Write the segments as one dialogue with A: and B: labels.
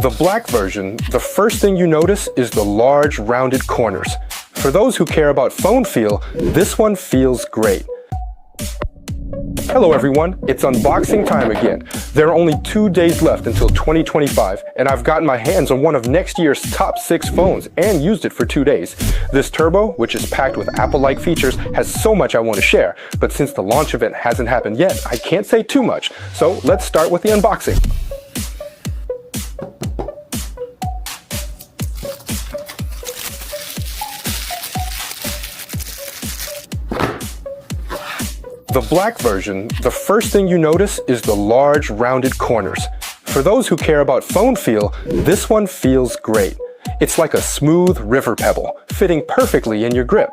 A: The black version, the first thing you notice is the large rounded corners. For those who care about phone feel, this one feels great. Hello everyone, it's unboxing time again. There are only 2 days left until 2025, and I've gotten my hands on one of next year's top 6 phones and used it for 2 days. This Turbo, which is packed with Apple-like features, has so much I want to share, but since the launch event hasn't happened yet, I can't say too much. So let's start with the unboxing. The black version, the first thing you notice is the large rounded corners. For those who care about phone feel, this one feels great. It's like a smooth river pebble, fitting perfectly in your grip.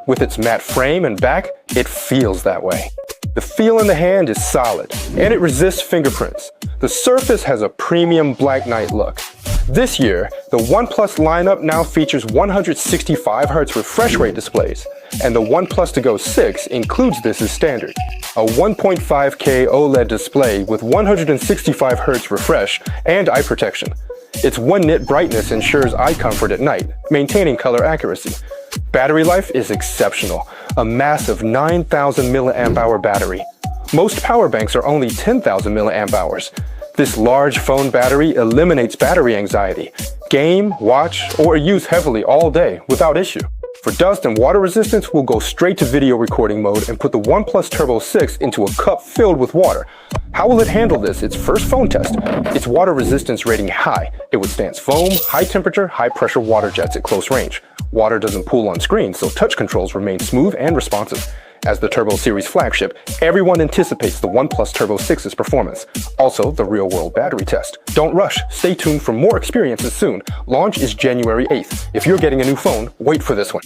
A: With its matte frame and back, it feels that way. The feel in the hand is solid, and it resists fingerprints. The surface has a premium Black Knight look. This year, the ONEPLUS lineup now features 165Hz refresh rate displays, and the ONEPLUS To Go 6 includes this as standard. A 1.5K OLED display with 165Hz refresh and eye protection. Its one-nit brightness ensures eye comfort at night, maintaining color accuracy. Battery life is exceptional, a massive 9,000 mAh battery. Most power banks are only 10,000 mAh. This large phone battery eliminates battery anxiety. Game, watch, or use heavily all day without issue. For dust and water resistance, we'll go straight to video recording mode and put the ONEPLUS Turbo 6 into a cup filled with water. How will it handle this? Its first phone test. Its water resistance rating high. It withstands foam, high temperature, high pressure water jets at close range. Water doesn't pool on screen, so touch controls remain smooth and responsive. As the Turbo series flagship, everyone anticipates the ONEPLUS Turbo 6's performance. Also, the real-world battery test. Don't rush, stay tuned for more experiences soon. Launch is January 8th. If you're getting a new phone, wait for this one.